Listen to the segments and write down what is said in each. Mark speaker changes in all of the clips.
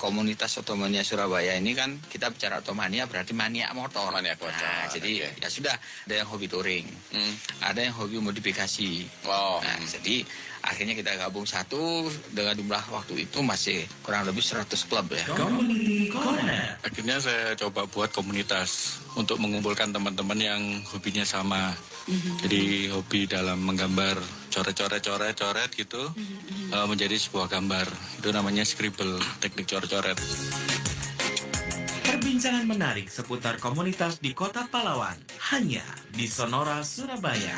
Speaker 1: komunitas Otomania Surabaya ini kan kita bicara Otomania berarti maniak motor.
Speaker 2: Maniak motor.
Speaker 1: Nah, jadi ya sudah, ada yang hobi touring, ada yang hobi modifikasi. Jadi akhirnya kita gabung satu dengan jumlah waktu itu masih kurang lebih 100 klub ya.
Speaker 2: Akhirnya saya coba buat komunitas untuk mengumpulkan teman-teman yang hobinya sama. Jadi hobi dalam menggambar coret-coret gitu menjadi sebuah gambar. Itu namanya scribble, teknik coret-coret.
Speaker 3: Perbincangan menarik seputar komunitas di Kota Pahlawan hanya di Sonora, Surabaya.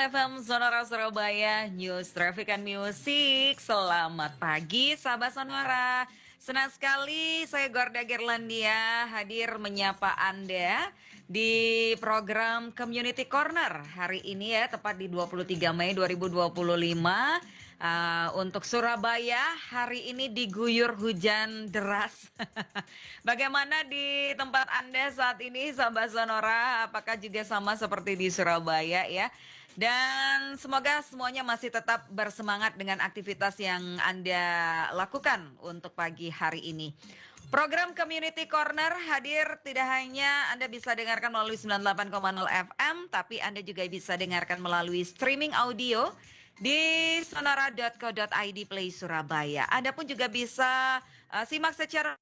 Speaker 4: FM Sonora Surabaya, News Traffic and Music. Selamat pagi sahabat Sonora. Senang sekali saya Gorda Gerlandia hadir menyapa Anda di program Community Corner hari ini ya, tepat di 23 Mei 2025. Untuk Surabaya hari ini diguyur hujan deras. Bagaimana di tempat Anda saat ini sahabat Sonora? Apakah juga sama seperti di Surabaya ya? Dan semoga semuanya masih tetap bersemangat dengan aktivitas yang Anda lakukan untuk pagi hari ini. Program Community Corner hadir tidak hanya Anda bisa dengarkan melalui 98,0 FM, tapi Anda juga bisa dengarkan melalui streaming audio di sonora.co.id Play Surabaya. Anda pun juga bisa simak secara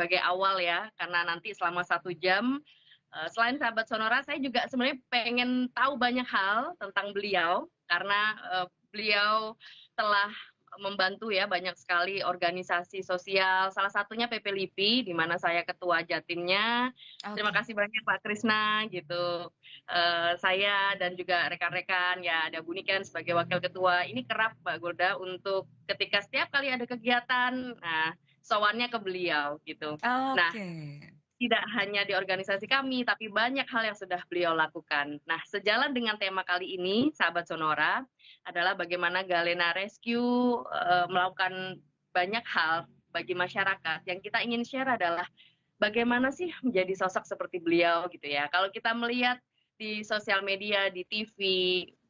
Speaker 5: sebagai awal ya, karena nanti selama 1 jam selain sahabat Sonora, saya juga sebenarnya pengen tahu banyak hal tentang beliau karena beliau telah membantu ya banyak sekali organisasi sosial, salah satunya PP LIPI di mana saya ketua Jatimnya. Terima kasih banyak Pak Krisna gitu. Saya dan juga rekan-rekan ya, ada Bu Niken sebagai wakil ketua. Ini kerap Mbak Golda untuk ketika setiap kali ada kegiatan, nah sowannya ke beliau gitu. Nah, tidak hanya di organisasi kami, tapi banyak hal yang sudah beliau lakukan. Nah, sejalan dengan tema kali ini, sahabat Sonora, adalah bagaimana Galena Rescue melakukan banyak hal bagi masyarakat. Yang kita ingin share adalah bagaimana sih menjadi sosok seperti beliau gitu ya. Kalau kita melihat di sosial media, di TV,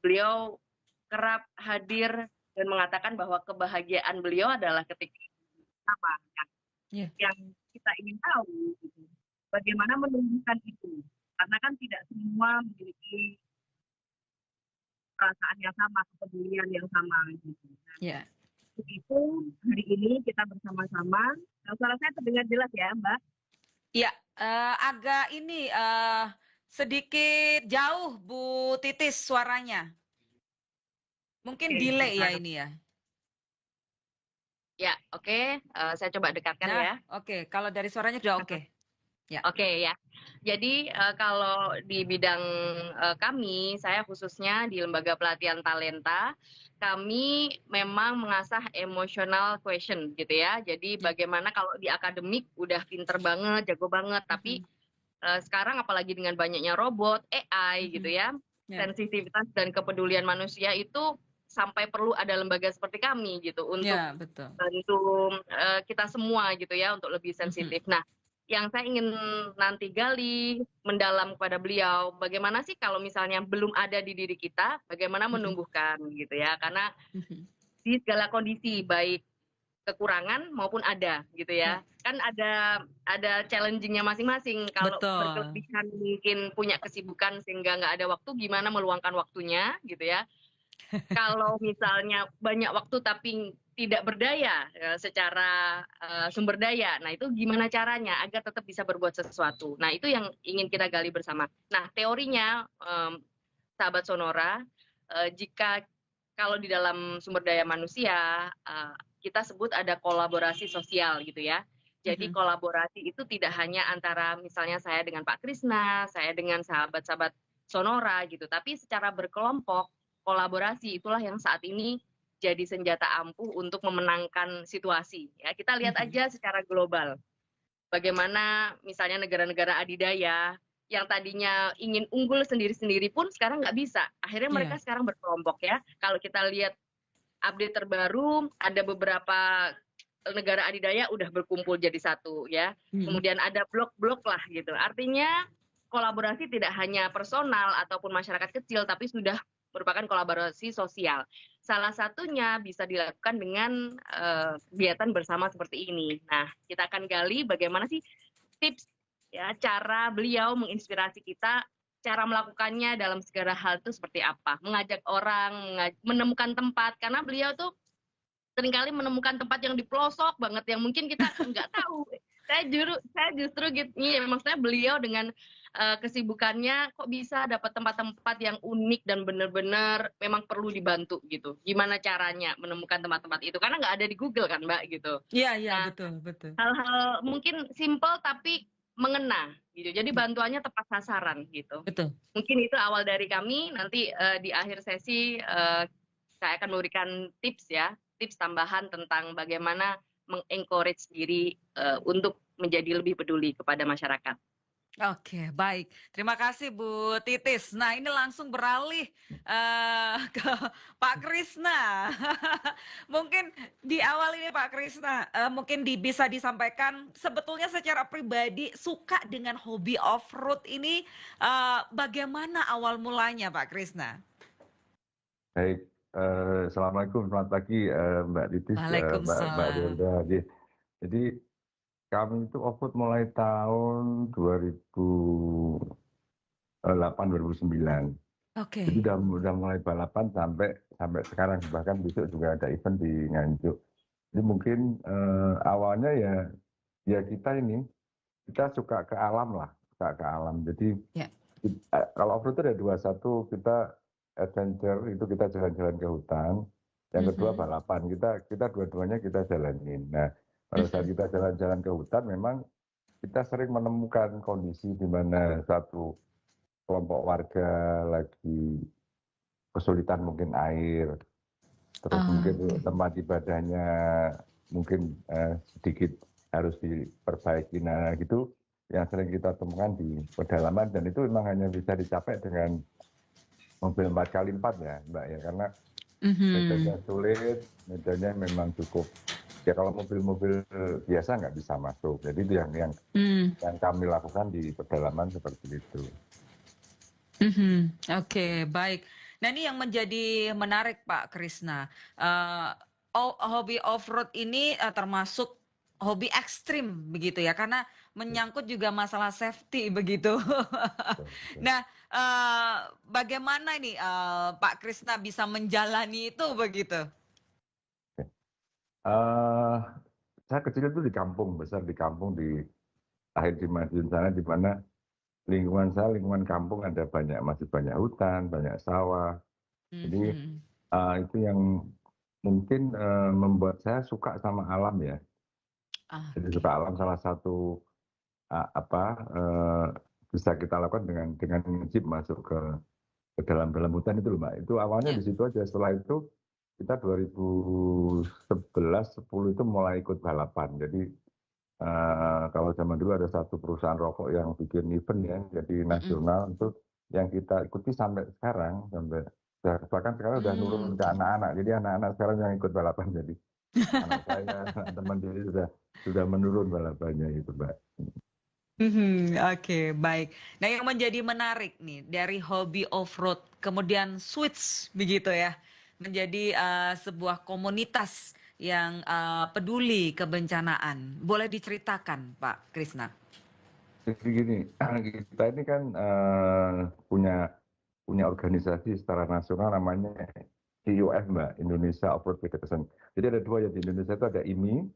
Speaker 5: beliau kerap hadir dan mengatakan bahwa kebahagiaan beliau adalah ketika apa yang kita ingin tahu gitu. Bagaimana menumbuhkan itu, karena kan tidak semua memiliki perasaan yang sama, kepedulian yang sama gitu. Nah, itu hari ini kita bersama-sama. Suara saya terdengar jelas ya, Mbak?
Speaker 4: Iya, agak ini sedikit jauh Bu Titis suaranya. Mungkin delay ya ini ya.
Speaker 5: Ya, oke. Saya coba dekatkan ya.
Speaker 4: Oke, kalau dari suaranya sudah oke. Ya.
Speaker 5: Oke ya. Jadi kalau di bidang kami, saya khususnya di Lembaga Pelatihan Talenta, kami memang mengasah emotional question gitu ya. Jadi bagaimana kalau di akademik udah pinter banget, jago banget, tapi sekarang apalagi dengan banyaknya robot, AI gitu ya, sensitivitas dan kepedulian manusia itu sampai perlu ada lembaga seperti kami gitu untuk bantu kita semua gitu ya untuk lebih sensitif. Nah, yang saya ingin nanti gali mendalam kepada beliau, bagaimana sih kalau misalnya belum ada di diri kita, bagaimana menumbuhkan gitu ya, karena di segala kondisi baik kekurangan maupun ada gitu ya, kan ada challengingnya masing-masing. Kalau berkelebihan mungkin punya kesibukan sehingga nggak ada waktu, gimana meluangkan waktunya gitu ya. Kalau misalnya banyak waktu tapi tidak berdaya secara sumber daya, nah itu gimana caranya agar tetap bisa berbuat sesuatu. Nah itu yang ingin kita gali bersama. Nah teorinya sahabat Sonora, jika kalau di dalam sumber daya manusia kita sebut ada kolaborasi sosial gitu ya. Jadi kolaborasi itu tidak hanya antara misalnya saya dengan Pak Krisna, saya dengan sahabat-sahabat Sonora gitu, tapi secara berkelompok kolaborasi itulah yang saat ini jadi senjata ampuh untuk memenangkan situasi. Ya, kita lihat aja secara global. Bagaimana misalnya negara-negara adidaya yang tadinya ingin unggul sendiri-sendiri pun sekarang nggak bisa. Akhirnya mereka sekarang berkelompok ya. Kalau kita lihat update terbaru, ada beberapa negara adidaya udah berkumpul jadi satu ya. Kemudian ada blok-blok lah gitu. Artinya kolaborasi tidak hanya personal ataupun masyarakat kecil, tapi sudah merupakan kolaborasi sosial. Salah satunya bisa dilakukan dengan kegiatan bersama seperti ini. Nah, kita akan gali bagaimana sih tips ya cara beliau menginspirasi kita, cara melakukannya dalam segala hal itu seperti apa. Mengajak orang, menemukan tempat, karena beliau tuh seringkali menemukan tempat yang di pelosok banget yang mungkin kita nggak tahu. Saya justru gitu, maksudnya beliau dengan kesibukannya kok bisa dapat tempat-tempat yang unik dan benar-benar memang perlu dibantu gitu. Gimana caranya menemukan tempat-tempat itu? Karena nggak ada di Google kan Mbak gitu.
Speaker 4: Iya, betul.
Speaker 5: Hal-hal mungkin simple tapi mengena gitu. Jadi bantuannya tepat sasaran gitu.
Speaker 4: Betul.
Speaker 5: Mungkin itu awal dari kami. Nanti di akhir sesi saya akan memberikan tips ya, tips tambahan tentang bagaimana mengencourage diri untuk menjadi lebih peduli kepada masyarakat.
Speaker 4: Oke, baik. Terima kasih Bu Titis. Nah, ini langsung beralih ke Pak Krisna. Mungkin di awal ini Pak Krisna, mungkin bisa disampaikan sebetulnya secara pribadi suka dengan hobi off-road ini bagaimana awal mulanya Pak Krisna?
Speaker 6: Baik, Assalamualaikum, selamat pagi Mbak Titis, Mbak Delda. Jadi kami itu off-road mulai tahun 2008-2009.
Speaker 4: Oke.
Speaker 6: Jadi udah mulai balapan sampai sekarang, bahkan besok juga ada event di Nganjuk. Jadi mungkin awalnya ya ya kita suka ke alam lah, suka ke alam. Jadi kalau off-road itu ada dua, satu kita adventure, itu kita jalan-jalan ke hutan. Yang kedua balapan, kita dua-duanya kita jalanin. Nah, pada saat kita jalan-jalan ke hutan, memang kita sering menemukan kondisi di mana satu kelompok warga lagi kesulitan mungkin air, terus mungkin tempat ibadahnya mungkin sedikit harus diperbaiki. Nah, gitu yang sering kita temukan di pedalaman, dan itu memang hanya bisa dicapai dengan mobil 4x4 ya, Mbak ya, karena medannya sulit, medannya memang cukup. Ya kalau mobil-mobil biasa nggak bisa masuk. Jadi itu yang kami lakukan di pedalaman seperti itu.
Speaker 4: Oke, baik. Nah ini yang menjadi menarik Pak Krisna. Hobi off-road ini termasuk hobi ekstrim begitu ya, karena menyangkut juga masalah safety begitu. Nah, bagaimana ini Pak Krisna bisa menjalani itu begitu?
Speaker 6: Saya kecil itu di kampung, besar di kampung, lahir di Madiun sana, di mana lingkungan saya, lingkungan kampung masih banyak hutan, banyak sawah. Jadi itu yang mungkin membuat saya suka sama alam ya. Jadi suka alam, salah satu bisa kita lakukan dengan jeep masuk ke dalam hutan itu loh Mbak. Itu awalnya di situ aja. Setelah itu kita 2011-10 itu mulai ikut balapan. Jadi kalau zaman dulu ada satu perusahaan rokok yang bikin event ya, jadi nasional, itu yang kita ikuti sampai sekarang, bahkan sekarang udah nurun ke anak-anak. Jadi anak-anak sekarang yang ikut balapan, jadi anak saya, teman diri sudah menurun balapannya itu Mbak.
Speaker 4: Oke, baik. Nah yang menjadi menarik nih dari hobi off-road kemudian switch begitu ya, menjadi sebuah komunitas yang peduli kebencanaan. Boleh diceritakan Pak Krisna?
Speaker 6: Jadi gini, kita ini kan punya organisasi secara nasional namanya IOF Mbak, Indonesia Off-Road Federation. Jadi ada dua ya di Indonesia, itu ada IMI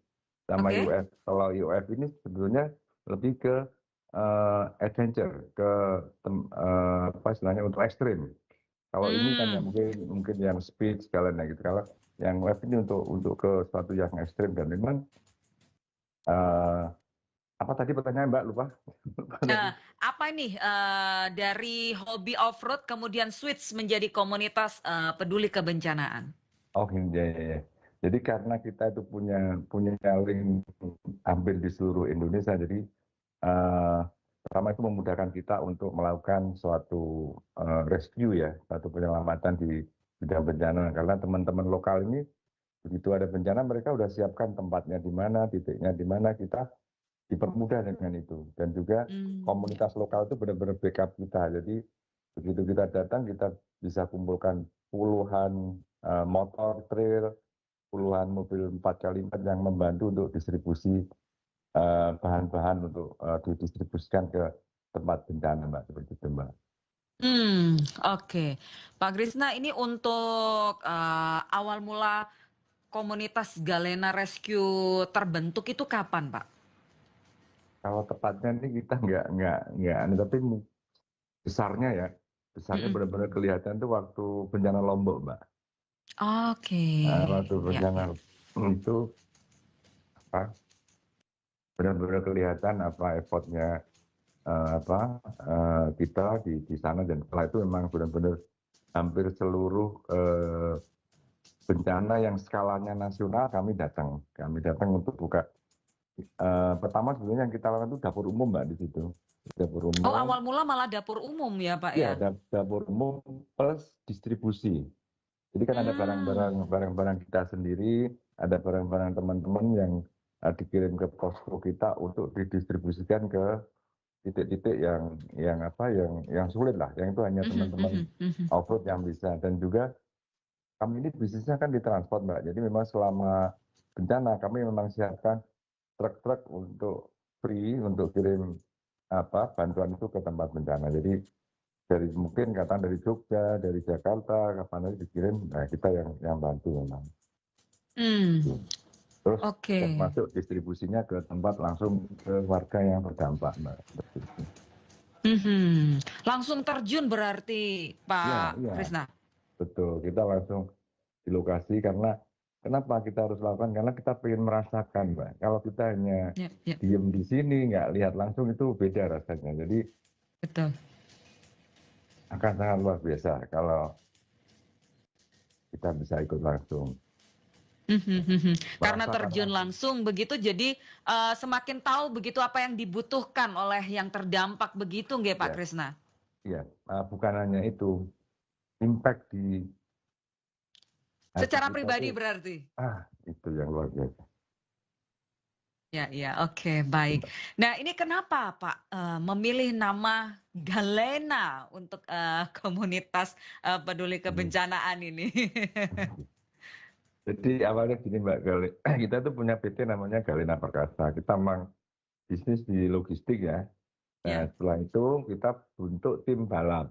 Speaker 6: sama IOF. Kalau IOF ini sebetulnya lebih ke adventure, ke istilahnya untuk ekstrim. Kalau ini kan yang mungkin yang speed sekalian gitu. Kalau yang web ini untuk ke suatu yang ekstrim, dan memang apa tadi pertanyaan Mbak, lupa?
Speaker 4: Apa nih dari hobi off-road kemudian switch menjadi komunitas peduli kebencanaan?
Speaker 6: Oh ya. Jadi karena kita itu punya link hampir di seluruh Indonesia, jadi pertama itu memudahkan kita untuk melakukan suatu rescue ya, suatu penyelamatan di bidang bencana. Karena teman-teman lokal ini begitu ada bencana mereka udah siapkan tempatnya di mana, titiknya di mana, kita dipermudah dengan itu. Dan juga komunitas lokal itu benar-benar backup kita. Jadi begitu kita datang, kita bisa kumpulkan puluhan motor trail, puluhan mobil 4x4 yang membantu untuk distribusi bahan-bahan untuk didistribusikan ke tempat bencana Mbak, seperti itu Mbak.
Speaker 4: Oke. Pak Krisna, ini untuk awal mula komunitas Galena Rescue terbentuk itu kapan Pak?
Speaker 6: Kalau tepatnya ini kita nggak, tapi besarnya benar-benar kelihatan tuh waktu bencana Lombok Mbak.
Speaker 4: Oke.
Speaker 6: Waktu bencana itu benar-benar kelihatan effortnya kita di sana, dan setelah itu memang benar-benar hampir seluruh bencana yang skalanya nasional kami datang untuk buka. Pertama sebenarnya yang kita lakukan itu dapur umum Mbak di situ. Dapur umum.
Speaker 4: Oh awal mula malah dapur umum ya Pak ya?
Speaker 6: Iya, dapur umum plus distribusi. Jadi kan ada barang-barang kita sendiri, ada barang-barang teman-teman yang dikirim ke posko kita untuk didistribusikan ke titik-titik yang sulit lah, yang itu hanya teman-teman off-road yang bisa. Dan juga kami ini bisnisnya kan di transport Mbak, jadi memang selama bencana kami memang siapkan truk-truk untuk free untuk kirim bantuan itu ke tempat bencana. Jadi mungkin katakan dari Jogja, dari Jakarta, kapan aja dikirim, nah kita yang bantu memang. Terus
Speaker 4: Oke.
Speaker 6: masuk distribusinya ke tempat langsung ke warga yang terdampak, Mbak.
Speaker 4: Langsung terjun berarti
Speaker 6: Iya,
Speaker 4: Pak
Speaker 6: iya,
Speaker 4: Krisna.
Speaker 6: betul. Kita langsung di lokasi karena kenapa kita harus lakukan? Karena kita pengen merasakan, Mbak. Kalau kita hanya
Speaker 4: Ya, ya,
Speaker 6: diem di sini, nggak lihat langsung itu beda rasanya. Jadi
Speaker 4: betul.
Speaker 6: akan sangat luar biasa kalau kita bisa ikut langsung.
Speaker 4: Karena
Speaker 6: Merasakan
Speaker 4: terjun
Speaker 6: langsung.
Speaker 4: langsung begitu, jadi semakin tahu begitu apa yang dibutuhkan oleh yang terdampak begitu, nggih Pak
Speaker 6: Ya,
Speaker 4: Krisna?
Speaker 6: iya. Bukan hanya itu, impact di hati
Speaker 4: Secara
Speaker 6: kita
Speaker 4: pribadi
Speaker 6: tuh,
Speaker 4: berarti.
Speaker 6: itu yang luar biasa.
Speaker 4: Ya, ya, oke, baik. Nah, ini kenapa Pak memilih nama Galena untuk komunitas peduli kebencanaan ini?
Speaker 6: Jadi awalnya gini Mbak, kita tuh punya PT namanya Galena Perkasa. Kita memang bisnis di logistik ya. Nah,
Speaker 4: Ya.
Speaker 6: setelah itu kita bentuk tim balap.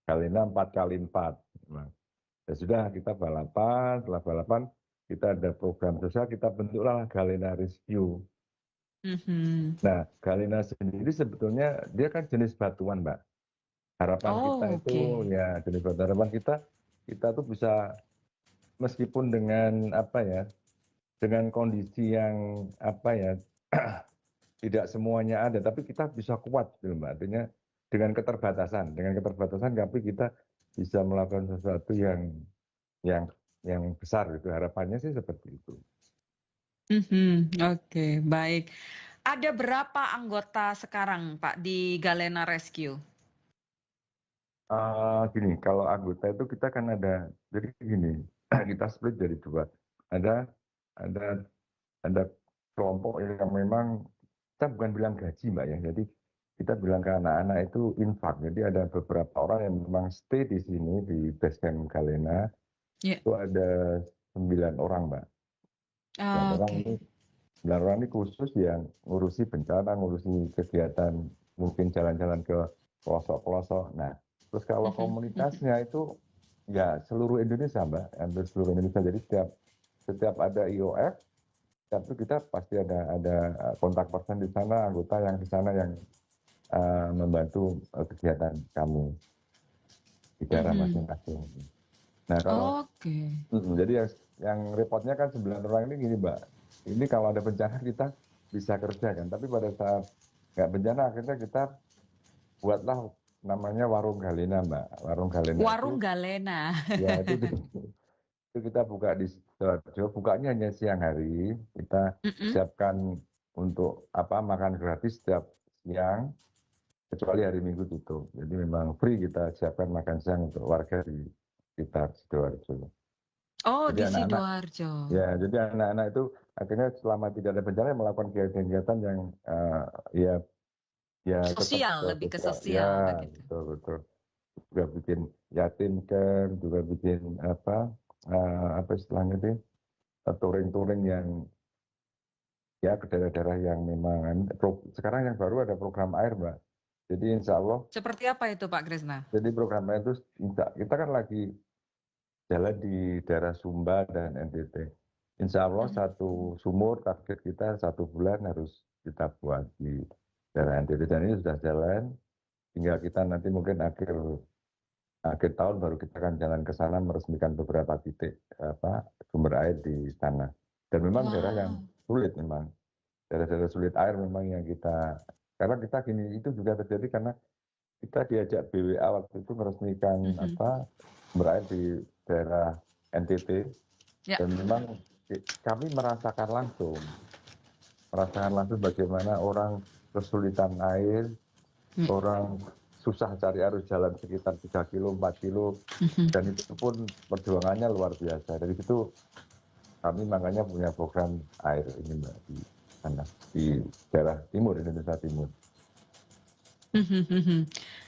Speaker 6: Galena 4x4. Nah, ya sudah kita balapan, setelah balapan kita ada program sosial, kita bentuklah Galena Rescue. Nah, Galena sendiri sebetulnya dia kan jenis batuan, Mbak. Harapan kita
Speaker 4: Oh,
Speaker 6: itu
Speaker 4: oke.
Speaker 6: ya jenis batuan. Harapan kita tuh bisa meskipun dengan apa ya, dengan kondisi yang apa ya, tidak semuanya ada, tapi kita bisa kuat, gitu, Mbak. Artinya dengan keterbatasan, tapi kita bisa melakukan sesuatu yang besar gitu. Harapannya sih seperti itu.
Speaker 4: Oke, baik. Ada berapa anggota sekarang Pak di Galena Rescue?
Speaker 6: Gini, kalau anggota itu kita kan ada, jadi gini, kita split jadi dua. Ada ada ada kelompok yang memang kita bukan bilang gaji Mbak ya, jadi kita bilang ke anak-anak itu infak. Jadi ada beberapa orang yang memang stay di sini di base camp Galena.
Speaker 4: Ya.
Speaker 6: Itu ada 9 orang Mbak. 9 orang ini, 9 orang ini khusus yang ngurusi bencana, ngurusi kegiatan, mungkin jalan-jalan ke pelosok-pelosok. Nah, terus kalau komunitasnya itu ya seluruh Indonesia Mbak, hampir seluruh Indonesia. Jadi setiap ada IOF, itu kita pasti ada kontak person di sana, anggota yang di sana yang membantu kegiatan kami di daerah masing-masing. Nah kalau jadi yang repotnya kan 9 orang ini gini Mbak, ini kalau ada bencana kita bisa kerja kan, tapi pada saat nggak bencana akhirnya kita buatlah namanya Warung Galena Mbak. Warung Galena.
Speaker 4: Warung Galena.
Speaker 6: Ya itu kita buka di Sidoarjo, bukanya hanya siang hari. Kita siapkan untuk makan gratis setiap siang, kecuali hari Minggu tutup. Jadi memang free kita siapkan makan siang untuk warga di sekitar Sidoarjo.
Speaker 4: Oh,
Speaker 6: jadi
Speaker 4: di Sidoarjo.
Speaker 6: Ya, jadi anak-anak itu akhirnya selama tidak ada bencana melakukan kegiatan yang
Speaker 4: sosial, lebih ke sosial.
Speaker 6: Ya, betul. Juga bikin yatim camp, juga bikin apa istilahnya itu, touring yang ya ke daerah-daerah yang memang sekarang yang baru ada program air Mbak. Jadi insya Allah.
Speaker 4: Seperti apa itu Pak Krisna?
Speaker 6: Jadi program air itu kita kan lagi jalan di daerah Sumba dan NTT. Insya Allah satu sumur target kita 1 bulan harus kita buat di daerah NTT, dan ini sudah jalan. Tinggal kita nanti mungkin akhir tahun baru kita akan jalan ke sana meresmikan beberapa titik sumber air di sana. Dan memang daerah yang sulit memang. Daerah-daerah sulit air memang yang kita, karena kita gini, itu juga terjadi karena kita diajak BWA waktu itu meresmikan sumber air di daerah NTT. Dan memang kami merasakan langsung bagaimana orang kesulitan air, orang susah cari air, jalan sekitar 3 kilo, 4 kilo, dan itu pun perjuangannya luar biasa. Dari situ kami makanya punya program air ini Mbak di sana, di daerah timur, Indonesia Timur.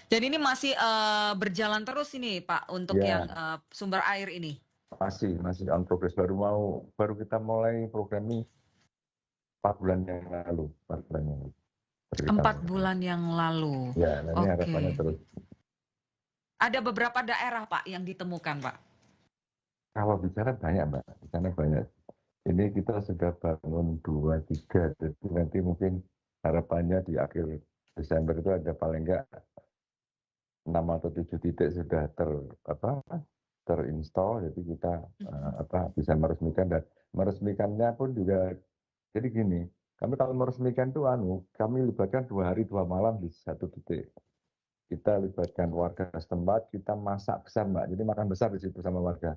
Speaker 4: Dan ini masih berjalan terus ini Pak untuk yang sumber air ini?
Speaker 6: Masih on progress. Baru kita mulai program ini 4 bulan yang lalu.
Speaker 4: 4 bulan yang lalu.
Speaker 6: Ya, ini harapannya terus.
Speaker 4: Ada beberapa daerah Pak yang ditemukan Pak?
Speaker 6: Kalau bicara banyak Mbak, di sana banyak. Ini kita sudah bangun 2, 3, jadi nanti mungkin harapannya di akhir Desember itu ada paling enggak 6 atau 7 titik sudah terinstall, jadi kita bisa meresmikan, dan meresmikannya pun juga jadi gini, kami kalau meresmikan itu kami libatkan 2 hari 2 malam di satu titik. Kita libatkan warga setempat, kita masak besar Mbak, jadi makan besar di situ sama warga.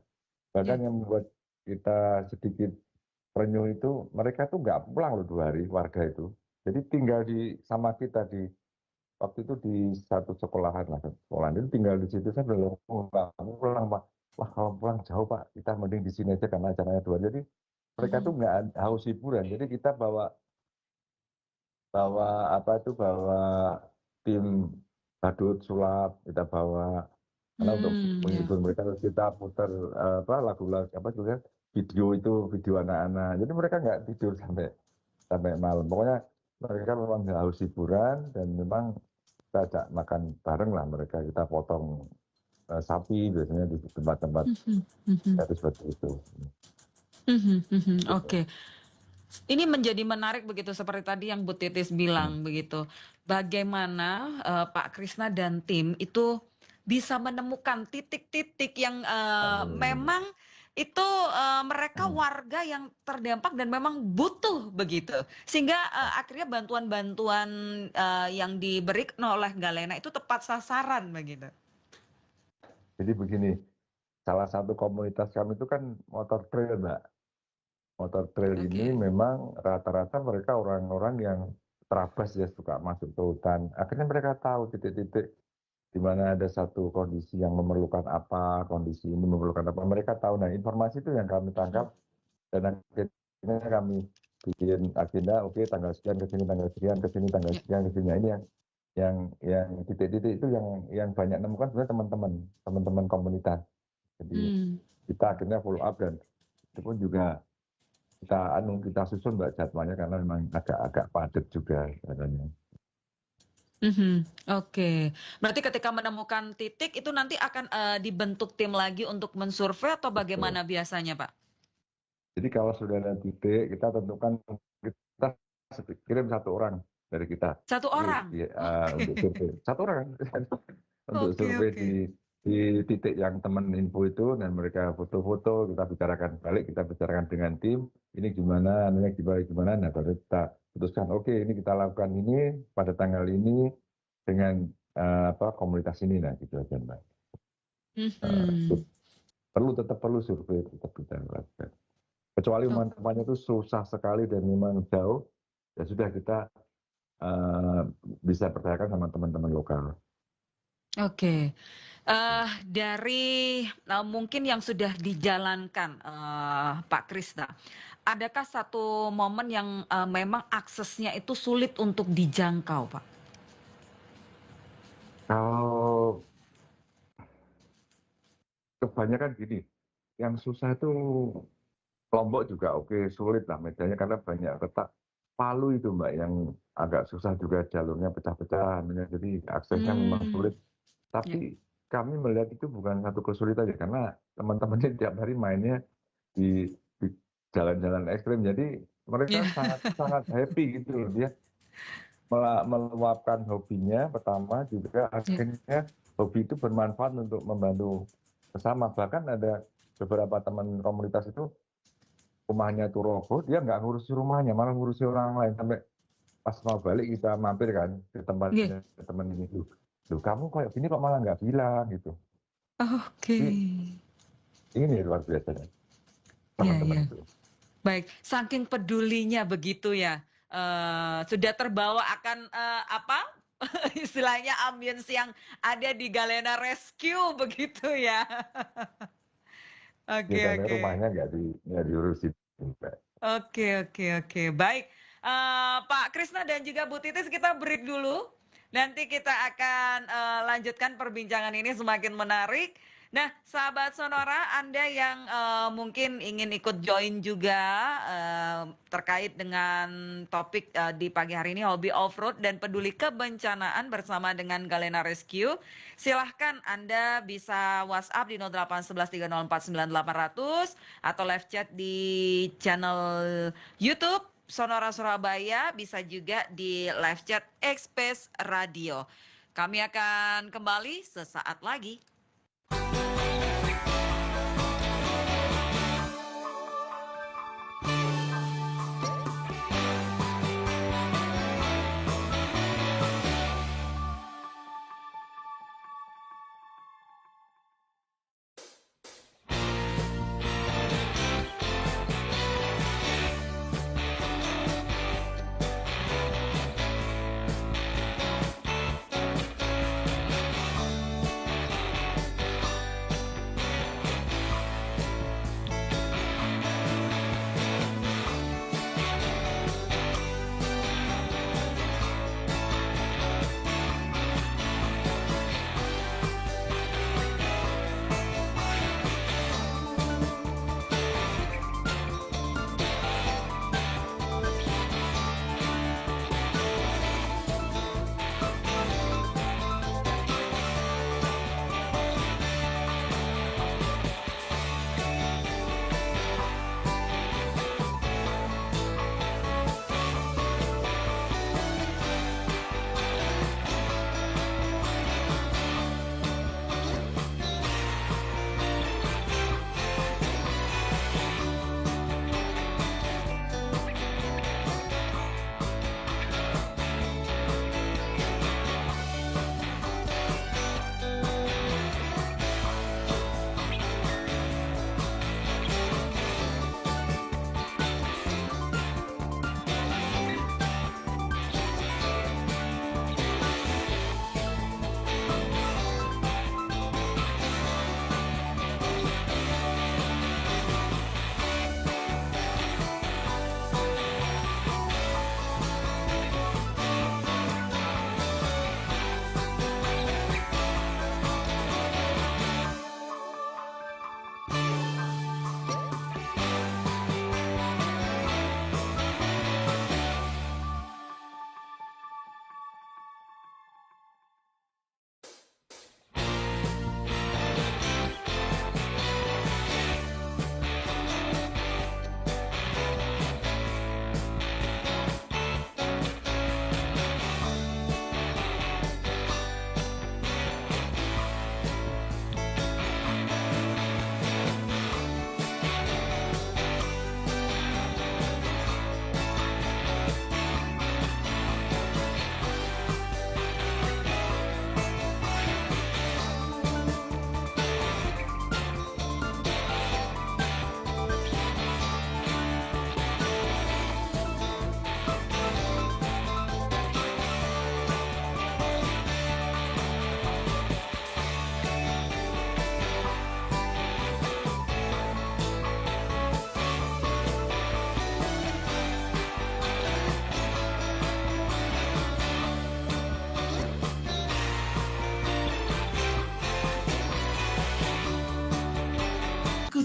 Speaker 6: Bahkan yang membuat kita sedikit renyuh itu, mereka tuh nggak pulang loh 2 hari warga itu. Jadi tinggal sama kita waktu itu di satu sekolahan lah, sekolahan itu tinggal di situ. Saya bilang, nggak pulang Pak. Wah kalau pulang jauh Pak, kita mending di sini aja karena acaranya 2. Jadi mereka tuh nggak haus hiburan. Jadi kita bawa tim badut sulap, kita bawa karena untuk menghibur mereka, terus kita putar lagu-lagu juga video anak-anak. Jadi mereka nggak tidur sampai malam. Pokoknya mereka memang haus hiburan, dan memang kita ajak makan bareng lah mereka. Kita potong sapi biasanya di tempat-tempat seperti itu.
Speaker 4: Oke. Ini menjadi menarik begitu, seperti tadi yang Bu Titis bilang begitu. Bagaimana Pak Krisna dan tim itu bisa menemukan titik-titik yang memang itu mereka warga yang terdampak dan memang butuh begitu. Sehingga akhirnya bantuan-bantuan yang diberikan oleh Galena itu tepat sasaran begitu.
Speaker 6: Jadi begini, salah satu komunitas kami itu kan motor trail Mbak. Motor trail ini memang rata-rata mereka orang-orang yang terabas ya, suka masuk ke hutan. Akhirnya mereka tahu titik-titik di mana ada satu kondisi yang memerlukan apa, kondisi ini memerlukan apa. Mereka tahu. Nah, informasi itu yang kami tangkap, dan akhirnya kami bikin agenda, oke, tanggal sekian ke sini, tanggal sekian ke sini, tanggal sekian ke sini. Nah, ini yang titik-titik itu yang banyak nemukan sebenarnya teman-teman komunitas. Jadi kita akhirnya follow up, dan itu pun juga kita susun Mbak jadwalnya, karena memang agak padat juga katanya.
Speaker 4: Oke. Berarti ketika menemukan titik itu nanti akan dibentuk tim lagi untuk mensurvei atau bagaimana biasanya Pak?
Speaker 6: Jadi kalau sudah ada titik, kita tentukan, kita kirim 1 orang dari kita.
Speaker 4: 1 orang?
Speaker 6: Untuk survei. 1 orang untuk survei di titik yang teman info itu, dan mereka foto-foto, kita bicarakan balik, kita bicarakan dengan tim, ini gimana, nah baru kita putuskan, oke, ini kita lakukan ini pada tanggal ini dengan komunitas ini, nah gitu aja Mbak. Tetap perlu survei, tetap kita lakukan. Kecuali teman-temannya itu susah sekali dan memang jauh, ya sudah kita bisa percayakan sama teman-teman lokal.
Speaker 4: Oke. Dari mungkin yang sudah dijalankan Pak Krisna, adakah satu momen yang memang aksesnya itu sulit untuk dijangkau Pak?
Speaker 6: Kalau kebanyakan gini, yang susah itu Lombok juga sulit lah medannya karena banyak retak. Palu itu Mbak yang agak susah juga, jalurnya pecah-pecah, jadi aksesnya memang sulit. Tapi kami melihat itu bukan satu kesulitan ya, karena teman-temannya tiap hari mainnya di jalan-jalan ekstrim, jadi mereka sangat happy gitu loh, dia meluapkan hobinya. Pertama juga akhirnya hobi itu bermanfaat untuk membantu bersama. Bahkan ada beberapa teman komunitas itu rumahnya itu roboh, dia nggak ngurusi rumahnya, malah ngurusi orang lain. Sampai pas mau balik kita mampir kan ke tempatnya teman ini, loh kamu kayak gini kok malah nggak bilang gitu. Ini luar biasa teman-teman itu.
Speaker 4: Baik, saking pedulinya begitu ya, sudah terbawa akan istilahnya ambience yang ada di Galena Rescue begitu ya.
Speaker 6: Oke. Rumahnya nggak diurusin.
Speaker 4: Oke. Baik, Pak Krisna dan juga Bu Titis, kita break dulu. Nanti kita akan lanjutkan perbincangan ini, semakin menarik. Nah, sahabat Sonora, Anda yang mungkin ingin ikut join juga terkait dengan topik di pagi hari ini, hobi off-road dan peduli kebencanaan bersama dengan Galena Rescue, silahkan Anda bisa WhatsApp di 0811 304 9800 atau live chat di channel YouTube Sonora Surabaya, bisa juga di live chat Express Radio. Kami akan kembali sesaat lagi.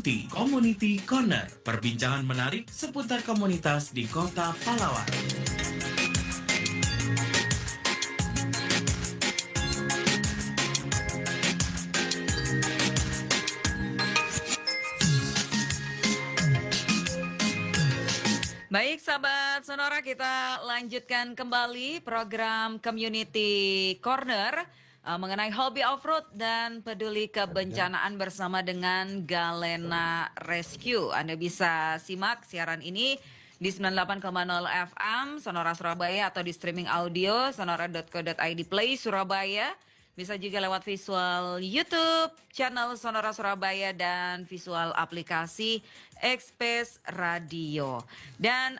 Speaker 3: Ikuti Community Corner, perbincangan menarik seputar komunitas di Kota Pahlawan.
Speaker 4: Baik sahabat Sonora, kita lanjutkan kembali program Community Corner mengenai hobi off-road dan peduli kebencanaan bersama dengan Galena Rescue. Anda bisa simak siaran ini di 98,0 FM Sonora Surabaya atau di streaming audio sonora.co.id Play Surabaya. Bisa juga lewat visual YouTube, channel Sonora Surabaya, dan visual aplikasi Express Radio. Dan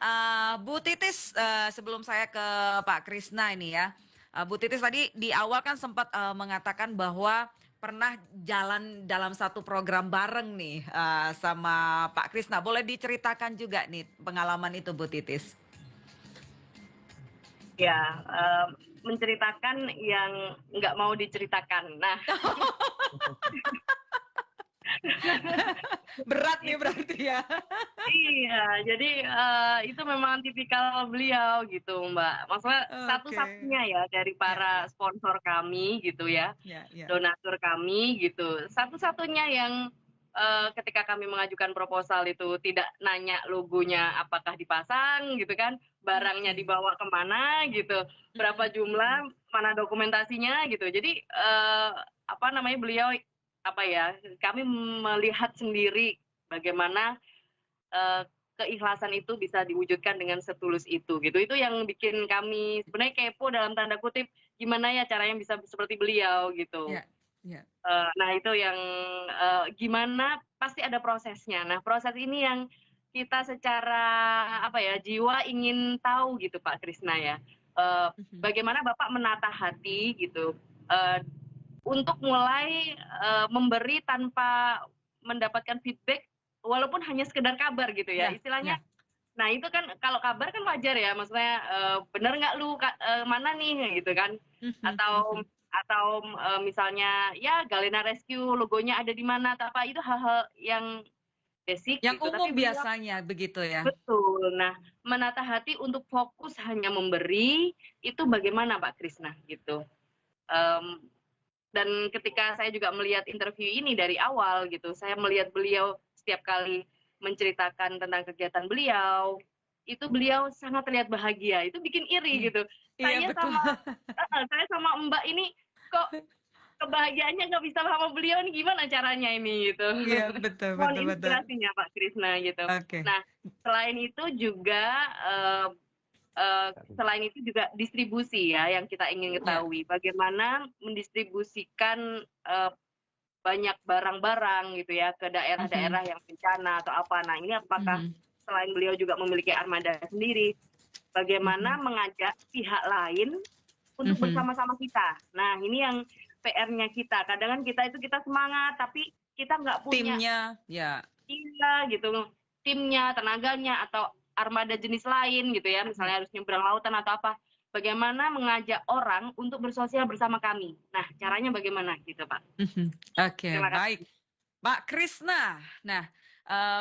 Speaker 4: Bu Titis, sebelum saya ke Pak Krisna ini ya, Bu Titis tadi di awal kan sempat mengatakan bahwa pernah jalan dalam satu program bareng nih sama Pak Krisna. Boleh diceritakan juga nih pengalaman itu, Bu Titis?
Speaker 5: Ya, menceritakan yang nggak mau diceritakan. Nah,
Speaker 4: Berat nih berarti ya.
Speaker 5: Iya, jadi itu memang tipikal beliau gitu, Mbak. Maksudnya satu-satunya ya dari para sponsor kami gitu ya, donatur kami gitu. Satu-satunya yang ketika kami mengajukan proposal itu tidak nanya logonya apakah dipasang gitu kan, barangnya dibawa kemana gitu, berapa jumlah, mana dokumentasinya gitu. Jadi beliau kami melihat sendiri bagaimana keikhlasan itu bisa diwujudkan dengan setulus itu gitu. Itu yang bikin kami sebenarnya kepo dalam tanda kutip, gimana ya caranya bisa seperti beliau gitu. Nah itu yang gimana, pasti ada prosesnya. Nah proses ini yang kita secara jiwa ingin tahu gitu Pak Krisna ya. Bagaimana Bapak menata hati gitu untuk mulai memberi tanpa mendapatkan feedback, walaupun hanya sekedar kabar gitu ya, istilahnya. Nah itu kan kalau kabar kan wajar ya, maksudnya bener nggak lu mana nih gitu kan, atau misalnya ya Galena Rescue logonya ada di mana, atau apa, itu hal-hal yang basic
Speaker 4: yang
Speaker 5: gitu.
Speaker 4: umum tapi biasanya begitu ya.
Speaker 5: Betul. Nah menata hati untuk fokus hanya memberi itu bagaimana Pak Krisna gitu. Dan ketika saya juga melihat interview ini dari awal gitu, saya melihat beliau setiap kali menceritakan tentang kegiatan beliau, itu beliau sangat terlihat bahagia. Itu bikin iri gitu.
Speaker 4: Iya,
Speaker 5: Saya sama Mbak ini kok kebahagiaannya nggak bisa sama beliau nih, gimana caranya ini gitu.
Speaker 4: Iya, betul.
Speaker 5: Mohon inspirasinya Pak Krisna gitu. Nah, selain itu juga distribusi ya yang kita ingin ketahui, bagaimana mendistribusikan banyak barang-barang gitu ya ke daerah-daerah yang bencana atau apa. Nah ini apakah selain beliau juga memiliki armada sendiri, bagaimana mengajak pihak lain untuk bersama-sama kita. Nah ini yang PR-nya kita. Kadang kan kita semangat tapi kita nggak punya
Speaker 4: timnya,
Speaker 5: iya gitu, timnya, tenaganya, atau armada jenis lain gitu ya, misalnya harus nyebrang lautan atau apa. Bagaimana mengajak orang untuk bersosial bersama kami. Nah, caranya bagaimana gitu, Pak?
Speaker 4: Oke, baik. Pak Krisna, nah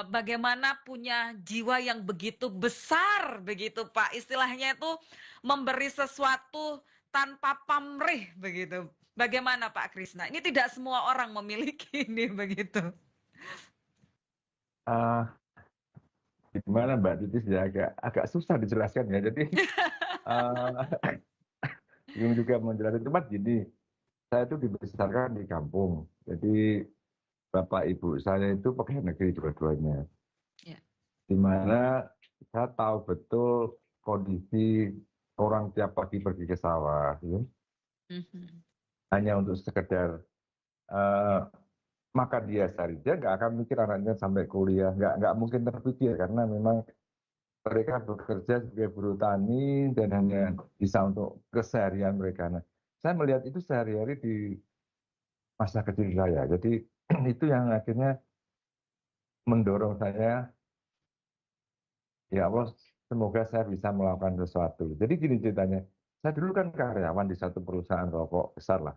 Speaker 4: bagaimana punya jiwa yang begitu besar begitu Pak, istilahnya itu memberi sesuatu tanpa pamrih begitu. Bagaimana Pak Krisna? Ini tidak semua orang memiliki ini begitu.
Speaker 6: Gimana Mbak Titis ya, agak susah dijelaskan ya. Jadi bingung juga menjelaskan. Cuma gini, saya itu dibesarkan di kampung. Jadi bapak ibu saya itu pegawai negeri dua-duanya. Di mana saya tahu betul kondisi orang tiap pagi pergi ke sawah, ya. Hanya untuk sekedar maka dia saja nggak akan mikir anaknya sampai kuliah, nggak mungkin terpikir karena memang mereka bekerja sebagai buruh tani dan hanya bisa untuk keseharian mereka. Nah, saya melihat itu sehari-hari di masa kecil saya. Jadi itu yang akhirnya mendorong saya, ya Allah, semoga saya bisa melakukan sesuatu. Jadi gini ceritanya, saya dulu kan karyawan di satu perusahaan rokok besar lah.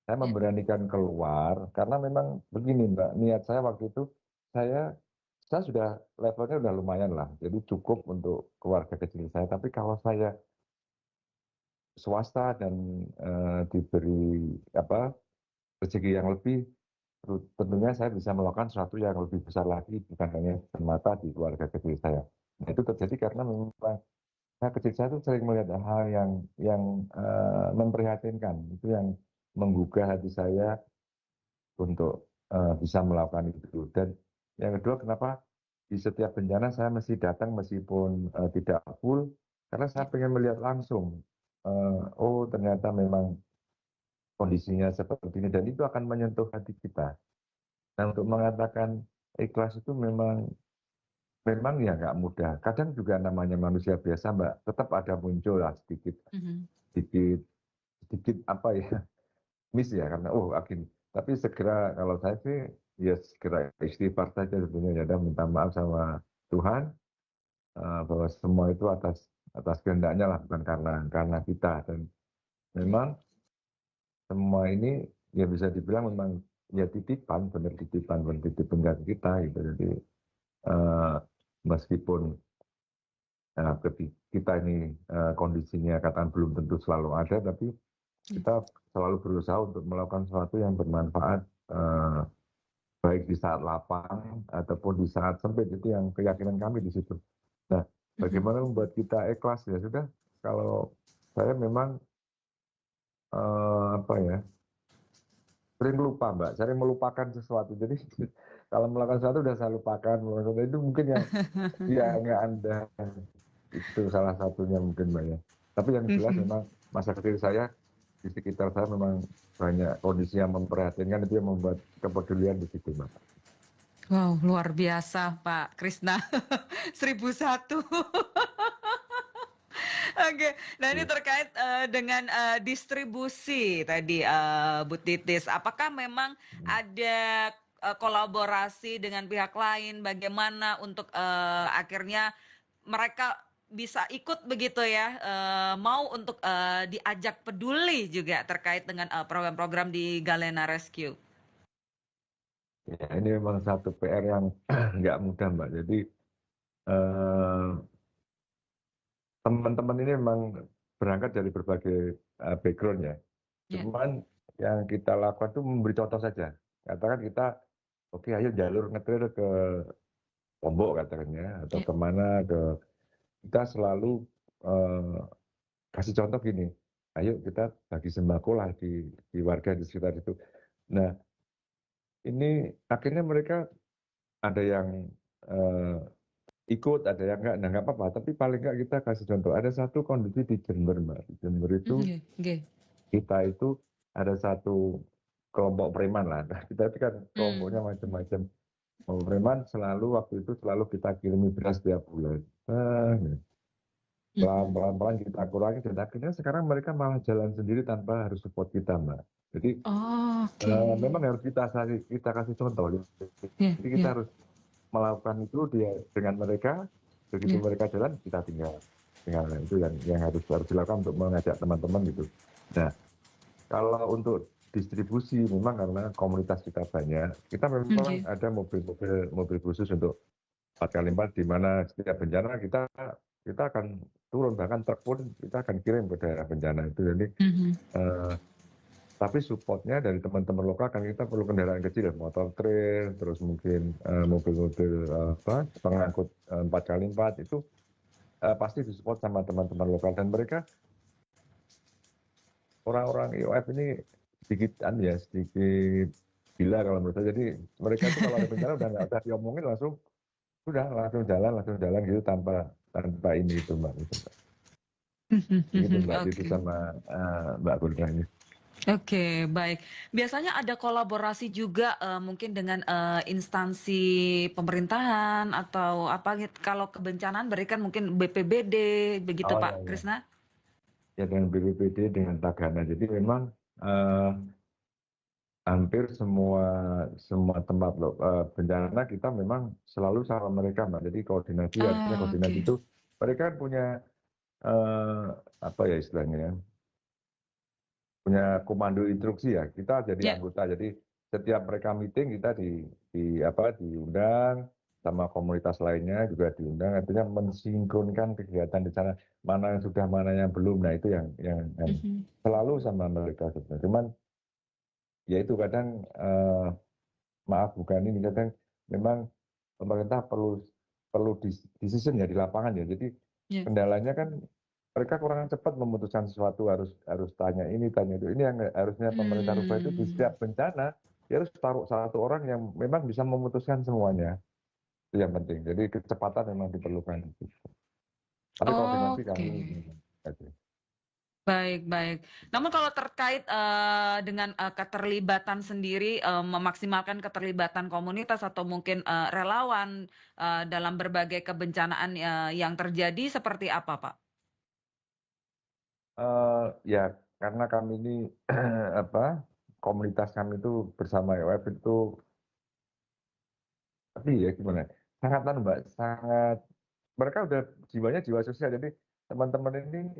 Speaker 6: Saya memberanikan keluar karena memang begini Mbak, niat saya waktu itu saya sudah levelnya udah lumayan lah, jadi cukup untuk keluarga kecil saya. Tapi kalau saya swasta dan diberi rezeki yang lebih, tentunya saya bisa melakukan sesuatu yang lebih besar lagi, bukan hanya semata di keluarga kecil saya. Nah, itu terjadi karena memang kecil saya itu sering melihat hal yang memprihatinkan, itu yang menggugah hati saya untuk bisa melakukan itu. Dan yang kedua, kenapa di setiap bencana saya mesti datang meskipun tidak full, karena saya pengen melihat langsung, oh ternyata memang kondisinya seperti ini, dan itu akan menyentuh hati kita. Nah untuk mengatakan ikhlas itu memang ya nggak mudah. Kadang juga namanya manusia biasa Mbak, tetap ada muncul lah sedikit apa ya, miss ya, karena tapi segera, kalau saya sih ya segera istighfar saja sebenarnya, ya minta maaf sama Tuhan bahwa semua itu atas kehendaknya lah, bukan karena kita. Dan memang semua ini ya bisa dibilang memang ya titipan, benar titipan, benar titipan kita gitu. Jadi meskipun kita ini kondisinya katakan belum tentu selalu ada, tapi kita selalu berusaha untuk melakukan sesuatu yang bermanfaat, baik di saat lapang ataupun di saat sempit. Itu yang keyakinan kami di situ. Nah, bagaimana membuat kita ikhlas, ya sudah, kalau saya memang sering lupa, Mbak, sering melupakan sesuatu. Jadi kalau melakukan sesuatu udah saya lupakan, itu mungkin yang nggak Anda, itu salah satunya mungkin, Mbak, ya. Tapi yang jelas memang masa kecil saya di sekitar saya memang banyak kondisi yang memprihatinkan, itu yang membuat kepedulian di situ, Mbak.
Speaker 4: Wow, luar biasa Pak Krisna. 1001. Oke, nah ini terkait dengan distribusi tadi Bu Titis. Apakah memang ada kolaborasi dengan pihak lain? Bagaimana untuk akhirnya mereka bisa ikut begitu ya, mau untuk diajak peduli juga terkait dengan program-program di Galena Rescue?
Speaker 6: Ya, ini memang satu PR yang nggak mudah, Mbak. Jadi teman-teman ini memang berangkat dari berbagai background ya. Cuman yang kita lakukan itu memberi contoh saja. Katakan kita, oke, ayo jalur ngetrail ke Lombok katakannya, atau kemana, kita selalu kasih contoh gini, ayo kita bagi sembako lah di warga di sekitar itu. Nah, ini akhirnya mereka ada yang ikut, ada yang enggak, nah nggak apa-apa, tapi paling enggak kita kasih contoh. Ada satu kondisi di Jember, Mbak. Di Jember itu, kita itu ada satu kelompok preman lah. Nah, kita itu kan kelompoknya macam-macam. Kelompok preman waktu itu selalu kita kirimi beras tiap bulan. Pelan-pelan kita kurangi, dan akhirnya sekarang mereka malah jalan sendiri tanpa harus support kita, Mbak. Jadi memang harus kita kasih contoh. Jadi kita harus melakukan itu dengan mereka. Begitu mereka jalan, kita tinggal. Itu yang harus dilakukan untuk mengajak teman-teman gitu. Nah, kalau untuk distribusi, memang karena komunitas kita banyak, kita memang ada mobil khusus untuk 4x4, di mana setiap bencana kita akan turun, bahkan truk pun kita akan kirim ke daerah bencana itu. Jadi tapi supportnya dari teman-teman lokal, kan kita perlu kendaraan kecil, motor trail, terus mungkin mobil-mobil pengangkut 4x4, itu pasti disupport sama teman-teman lokal. Dan mereka, orang-orang IOF ini sedikit gila kalau menurut saya. Jadi mereka itu kalau ada bencana udah nggak usah diomongin, langsung jalan gitu, tanpa ini itu, Mbak. Gitu, Mbak, itu sama Mbak Burda ini.
Speaker 4: Oke, baik. Biasanya ada kolaborasi juga mungkin dengan instansi pemerintahan atau apa gitu. Kalau kebencanaan berikan mungkin BPBD begitu, Pak Krisna?
Speaker 6: Ya, dengan BPBD, dengan Tagana. Jadi memang hampir semua tempat bencana kita memang selalu sama mereka, Mbak. Jadi koordinasi, artinya koordinasi itu mereka punya apa ya istilahnya ya, punya komando instruksi ya. Kita jadi anggota. Jadi setiap mereka meeting, kita diundang, sama komunitas lainnya juga diundang. Artinya mensinkronkan kegiatan di sana, mana yang sudah, mana yang belum. Nah, itu yang selalu sama mereka sebenarnya. Cuman ya itu kadang maaf, bukan ini, kadang memang pemerintah perlu decision ya di lapangan ya. Jadi kendalanya kan mereka kurang cepat memutuskan sesuatu, harus tanya ini, tanya itu. Ini yang harusnya pemerintah rubah, itu di setiap bencana dia harus taruh satu orang yang memang bisa memutuskan semuanya. Itu yang penting. Jadi kecepatan memang diperlukan. Tapi koordinasi kami.
Speaker 4: Baik. Namun kalau terkait dengan keterlibatan sendiri, memaksimalkan keterlibatan komunitas atau mungkin relawan dalam berbagai kebencanaan yang terjadi, seperti apa, Pak?
Speaker 6: Ya, karena kami ini komunitas kami itu bersama IOF itu, tapi ya gimana? Mbak, sangat, mereka udah jiwanya jiwa sosial. Jadi teman-teman ini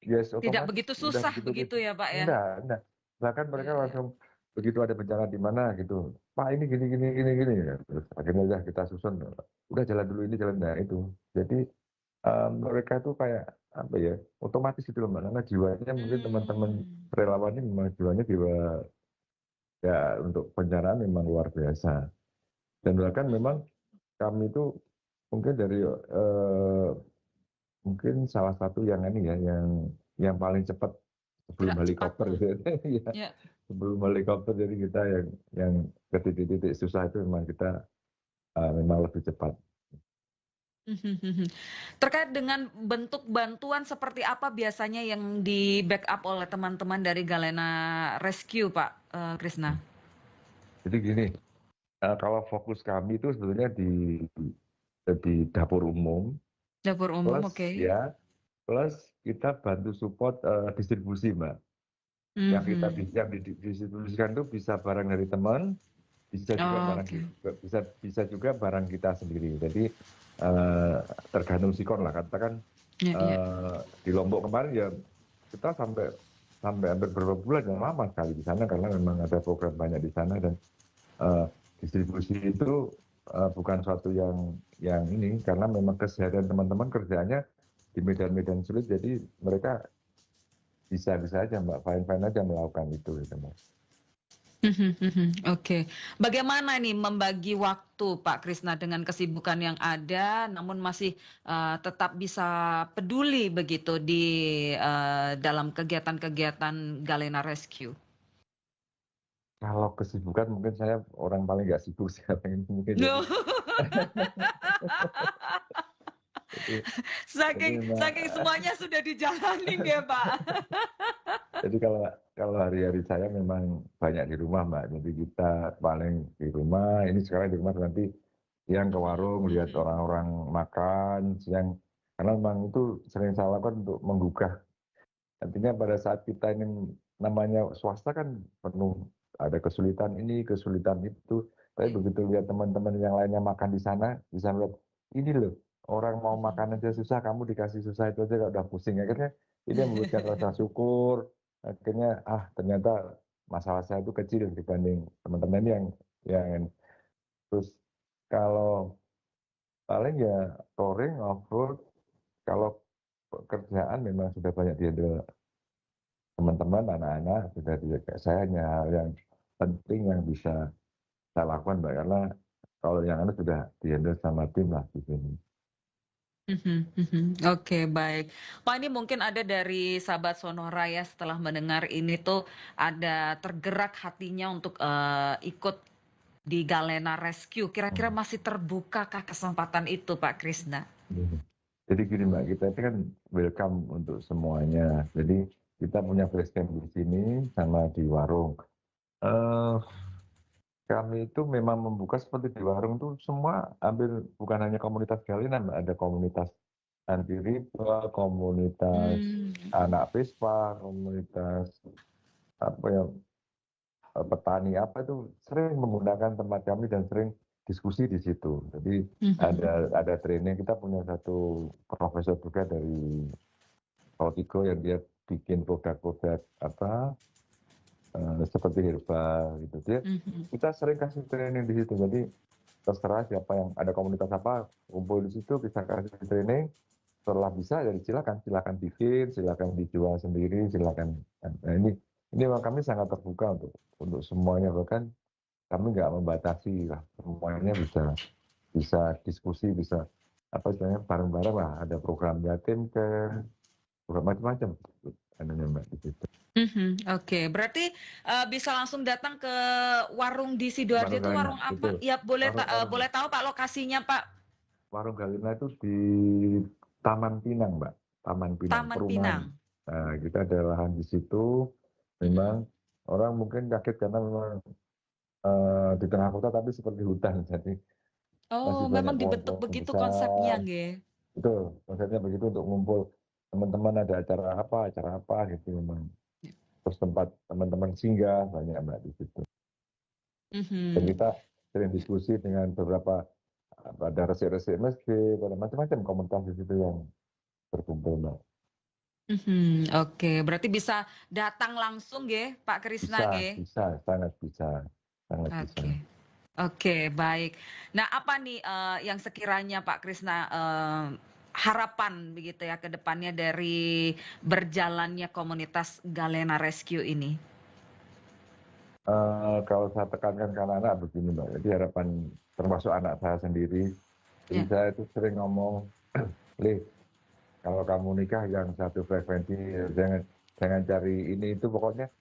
Speaker 4: tidak begitu susah begitu ya, Pak ya?
Speaker 6: Enggak. Bahkan mereka langsung begitu ada bencana di mana gitu, Pak ini gini, ya. Terus akhirnya ya kita susun, udah jalan dulu ini jalan, nah itu. Jadi mereka itu kayak apa ya, otomatis gitu loh Mbak, karena jiwanya mungkin teman-teman relawan ini memang jiwanya jiwa ya untuk pencanaan memang luar biasa. Dan bahkan memang kami itu mungkin dari mungkin salah satu yang ini ya, yang paling cepat sebelum helikopter gitu ya. Sebelum helikopter, jadi kita yang ke titik-titik susah itu memang kita memang lebih cepat.
Speaker 4: Terkait dengan bentuk bantuan seperti apa biasanya yang di backup oleh teman-teman dari Galena Rescue, Pak Krisna?
Speaker 6: Jadi gini, kalau fokus kami itu sebetulnya di dapur umum.
Speaker 4: Dapur umum,
Speaker 6: plus,
Speaker 4: oke.
Speaker 6: Ya, plus kita bantu support distribusi, Mbak. Yang kita didistribusikan itu bisa barang dari teman, bisa juga bisa juga barang kita sendiri. Jadi tergantung sikon lah, katakan di Lombok kemarin ya kita sampai hampir beberapa bulan yang lama sekali di sana karena memang ada program banyak di sana, dan distribusi itu bukan suatu yang ini, karena memang keseharian teman-teman kerjaannya di medan-medan sulit, jadi mereka bisa aja Mbak, fine aja melakukan itu gitu Mbak.
Speaker 4: Oke. Bagaimana nih membagi waktu Pak Krisna dengan kesibukan yang ada, namun masih tetap bisa peduli begitu di dalam kegiatan-kegiatan Galena Rescue?
Speaker 6: Kalau kesibukan mungkin saya orang paling nggak sibuk sih, mungkin jadi.
Speaker 4: Saking semuanya sudah dijalani ya Pak.
Speaker 6: Jadi kalau hari-hari saya memang banyak di rumah Mbak. Jadi kita paling di rumah. Ini sekarang di rumah, nanti siang ke warung lihat orang-orang makan siang. Karena memang itu sering saya lakukan untuk menggugah. Artinya pada saat kita ini namanya swasta kan penuh, ada kesulitan ini, kesulitan itu. Tapi begitu lihat teman-teman yang lainnya makan di sana, bisa melihat ini loh, orang mau makan aja susah, kamu dikasih susah itu aja udah pusing. Akhirnya ini membuatkan rasa syukur. Akhirnya ternyata masalah saya itu kecil dibanding teman-teman yang terus. Kalau paling ya touring, off-road, kalau pekerjaan memang sudah banyak dihandle teman-teman, anak-anak, sudah saya hanya hal yang penting yang bisa saya lakukan Mbak, karena kalau yang anu sudah dihandle sama tim lah di sini.
Speaker 4: Oke, baik. Pak, ini mungkin ada dari sahabat Sonora ya, setelah mendengar ini tuh ada tergerak hatinya untuk ikut di Galena Rescue. Kira-kira masih terbukakah kesempatan itu Pak Krisna?
Speaker 6: Jadi gini Mbak, kita itu kan welcome untuk semuanya. Jadi kita punya basecamp di sini sama di warung. Kami itu memang membuka seperti di warung tuh semua, hampir bukan hanya komunitas Galena, ada komunitas anti riba, komunitas anak Vespa, komunitas apa ya, petani apa itu sering menggunakan tempat kami dan sering diskusi di situ. Jadi ada training, kita punya satu profesor juga dari Protigo yang dia bikin produk-produk apa seperti herbal gitu dia. Kita sering kasih training di situ. Jadi terserah siapa yang ada komunitas apa kumpul di situ, bisa kasih training. Setelah bisa ya silakan bikin, silakan dijual sendiri, silakan. Nah, ini memang kami sangat terbuka untuk semuanya, bahkan kami nggak membatasi lah, semuanya bisa diskusi, bisa apa istilahnya bareng-bareng lah, ada program yatim program macam-macam Mbak di situ.
Speaker 4: Oke, berarti bisa langsung datang ke warung di Sidoarjo itu warung apa? Betul. Ya boleh tahu Pak lokasinya Pak?
Speaker 6: Warung Galena itu di Taman Pinang Mbak, Taman Pinang. Nah, kita ada lahan di situ. Memang orang mungkin kaget karena memang di tengah kota tapi seperti hutan, jadi
Speaker 4: memang dibentuk begitu konsepnya nggih.
Speaker 6: Betul, konsepnya begitu untuk ngumpul teman-teman, ada acara apa gitu memang. Terus tempat teman-teman singgah banyak Mbak di situ. Dan kita sering diskusi dengan beberapa, ada resik-resik masjid, ada macam-macam komunitas di situ yang berkumpul Mbak.
Speaker 4: Oke, berarti bisa datang langsung nggih, Pak Krisna nggih?
Speaker 6: Sangat bisa.
Speaker 4: Oke. Oke, baik. Nah, apa nih yang sekiranya Pak Krisna harapan begitu ya ke depannya dari berjalannya komunitas Galena Rescue ini?
Speaker 6: Kalau saya tekankan ke anak-anak begini Mbak, jadi harapan termasuk anak saya sendiri, jadi saya itu sering ngomong, Lih, kalau kamu nikah yang satu frekuensi, jangan cari ini itu pokoknya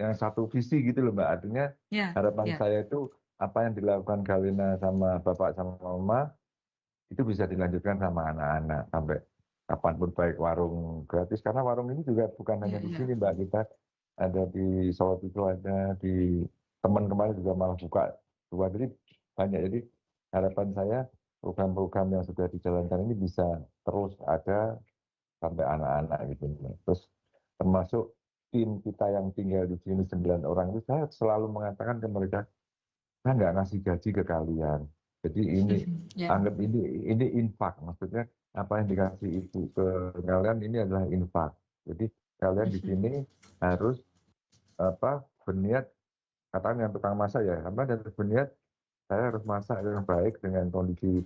Speaker 6: yang satu visi gitu loh Mbak. Artinya harapan saya itu apa yang dilakukan Galena sama Bapak sama Mama itu bisa dilanjutkan sama anak-anak sampai kapanpun, baik warung gratis, karena warung ini juga bukan hanya di sini Mbak, kita ada di Solo itu, ada di teman kemarin juga malah buka dua, jadi banyak. Jadi harapan saya program-program yang sudah dijalankan ini bisa terus ada sampai anak-anak gitu. Terus termasuk tim kita yang tinggal di sini 9 orang itu, saya selalu mengatakan ke mereka, saya nggak ngasih gaji ke kalian. Jadi ini anggap ini infak, maksudnya apa yang dikasih ibu ke kalian ini adalah infak. Jadi kalian di sini harus berniat, katakan yang tukang masak ya, dan berniat saya harus masak yang baik dengan kondisi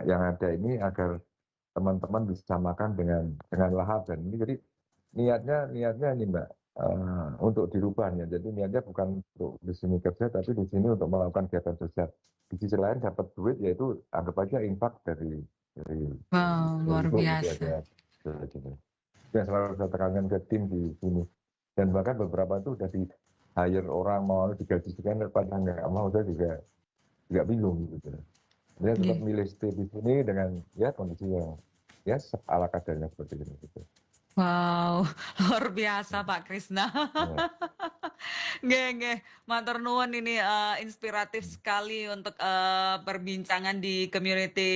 Speaker 6: yang ada ini agar teman-teman bisa makan dengan lahap. Dan ini jadi niatnya ini Mbak, untuk dirubah ya. Jadi niatnya bukan untuk di sini kerja, tapi di sini untuk melakukan kegiatan sosial. Di sisi lain dapat duit, yaitu anggap aja infak dari
Speaker 4: luar biasa.
Speaker 6: Yang selalu saya tekankan ke tim di sini. Dan bahkan beberapa itu udah di hire orang, mau digaji sekian, pada nggak mau, saya juga bingung gitu. Dia tetap milih stay di sini dengan kondisi yang ala kadarnya seperti ini gitu.
Speaker 4: Wow, luar biasa Pak Krisna. Nggih, matur nuwun, ini inspiratif sekali untuk perbincangan di Community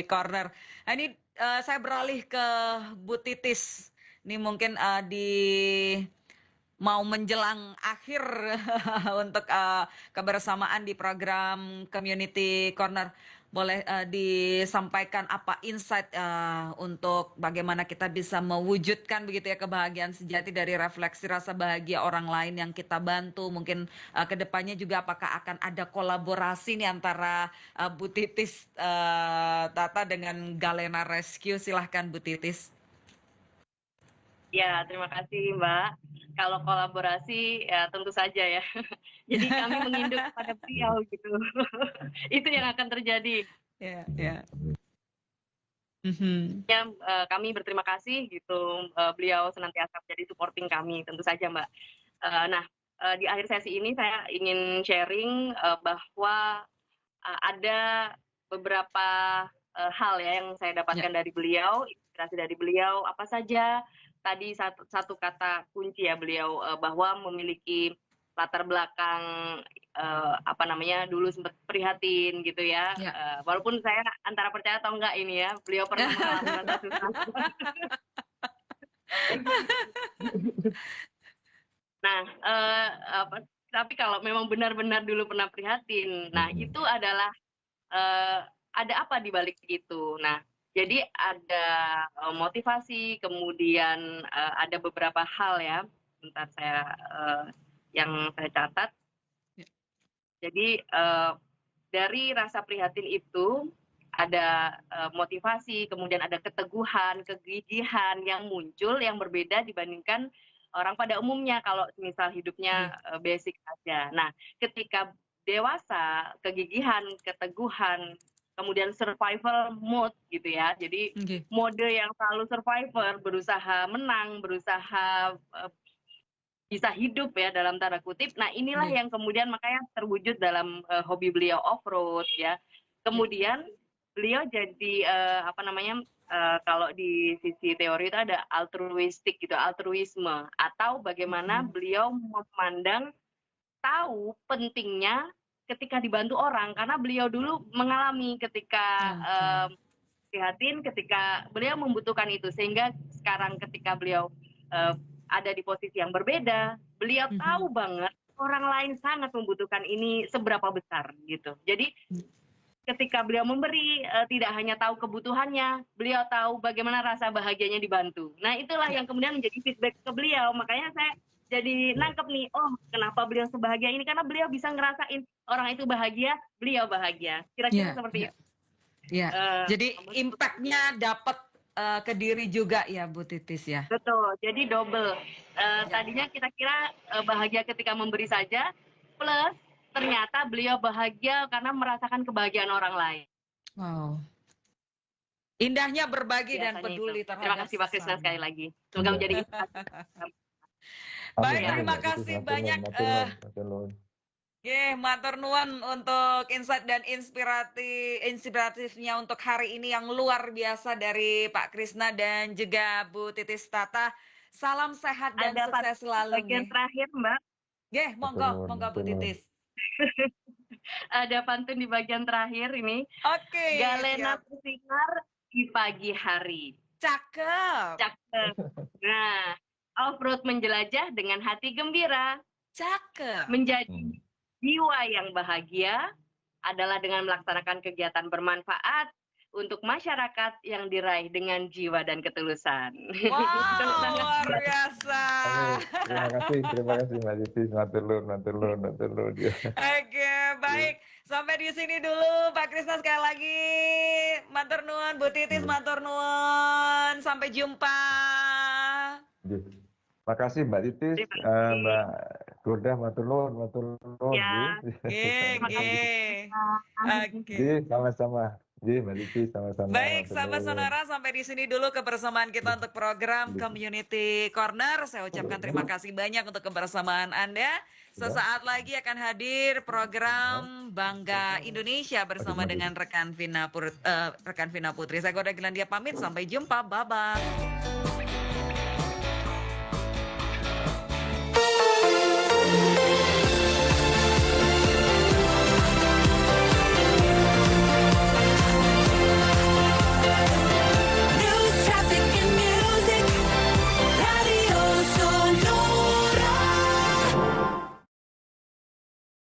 Speaker 4: Corner. Nah, ini saya beralih ke Bu Titis. Ini mungkin mau menjelang akhir untuk kebersamaan di program Community Corner. Boleh disampaikan apa insight untuk bagaimana kita bisa mewujudkan begitu ya kebahagiaan sejati dari refleksi rasa bahagia orang lain yang kita bantu. Mungkin kedepannya juga apakah akan ada kolaborasi nih antara Bu Titis Tata dengan Galena Rescue? Silahkan Bu Titis.
Speaker 5: Ya, terima kasih Mbak. Kalau kolaborasi ya tentu saja ya. Jadi kami menginduk pada beliau gitu. Itu yang akan terjadi.
Speaker 4: Ya.
Speaker 5: Kami berterima kasih gitu. Beliau senantiasa menjadi supporting kami, tentu saja Mbak. Nah, di akhir sesi ini saya ingin sharing bahwa ada beberapa hal ya yang saya dapatkan dari beliau, inspirasi dari beliau. Apa saja? Tadi satu kata kunci ya beliau, bahwa memiliki latar belakang dulu sempat prihatin gitu ya. Walaupun saya antara percaya atau enggak ini ya, beliau pernah mengalami masa susah. Nah, tapi kalau memang benar-benar dulu pernah prihatin, nah itu adalah ada apa di balik itu. Nah, jadi ada motivasi, kemudian ada beberapa hal ya, bentar saya yang saya catat. Jadi dari rasa prihatin itu ada motivasi, kemudian ada keteguhan, kegigihan yang muncul yang berbeda dibandingkan orang pada umumnya kalau misal hidupnya basic saja. Nah, ketika dewasa, kegigihan, keteguhan, kemudian survival mode gitu ya. Jadi mode yang selalu survivor, berusaha menang, berusaha bisa hidup ya dalam tanda kutip. Nah, inilah yang kemudian makanya terwujud dalam hobi beliau off-road ya. Kemudian beliau jadi kalau di sisi teori itu ada altruistik gitu, altruisme, atau bagaimana beliau memandang tahu pentingnya ketika dibantu orang, karena beliau dulu mengalami ketika prihatin, ketika beliau membutuhkan itu, sehingga sekarang ketika beliau ada di posisi yang berbeda, beliau tahu banget orang lain sangat membutuhkan ini seberapa besar gitu. Jadi ketika beliau memberi, tidak hanya tahu kebutuhannya, beliau tahu bagaimana rasa bahagianya dibantu. Nah, itulah yang kemudian menjadi feedback ke beliau. Makanya saya jadi nangkep nih, oh kenapa beliau sebahagia ini? Karena beliau bisa ngerasain orang itu bahagia, beliau bahagia. Kira-kira seperti itu.
Speaker 4: Jadi impact-nya dapat ke diri juga ya Bu Titis ya?
Speaker 5: Betul, jadi double. Tadinya kita kira bahagia ketika memberi saja, plus ternyata beliau bahagia karena merasakan kebahagiaan orang lain.
Speaker 4: Wow. Indahnya berbagi dan peduli terhadap
Speaker 5: Terima kasih Pak Krisna sekali lagi. Semoga menjadi
Speaker 4: Baik, terima kasih banyak. Matur nuwun untuk insight dan inspiratifnya untuk hari ini yang luar biasa dari Pak Krisna dan juga Bu Titis Tata. Salam sehat dan sukses selalu.
Speaker 5: Bagian terakhir Mbak.
Speaker 4: Monggo Bu Titis.
Speaker 5: Ada pantun di bagian terakhir ini.
Speaker 4: Oke.
Speaker 5: Galena bersinar di pagi hari.
Speaker 4: Cakep.
Speaker 5: Nah, off-road menjelajah dengan hati gembira.
Speaker 4: Cakep.
Speaker 5: Menjadi jiwa yang bahagia adalah dengan melaksanakan kegiatan bermanfaat untuk masyarakat yang diraih dengan jiwa dan ketulusan.
Speaker 4: Wow, luar biasa.
Speaker 6: Terima kasih Mbak Titi, matur nuwun.
Speaker 4: Oke, baik. Sampai di sini dulu Pak Krisna sekali lagi. Matur nuwun, Bu Titis matur nuwun. Sampai jumpa.
Speaker 6: Makasih Mbak Titis, Mbak Gorda matur nuwun.
Speaker 5: Ya.
Speaker 4: Oke.
Speaker 6: Sama-sama. Mbak Titi sama-sama.
Speaker 4: Baik, sahabat Sonora, sampai di sini dulu kebersamaan kita untuk program Community Corner. Saya ucapkan terima kasih banyak untuk kebersamaan Anda. Sesaat lagi akan hadir program Bangga Indonesia bersama dengan rekan Vina Putri. Saya Gorda Gilandia pamit, sampai jumpa, bye-bye.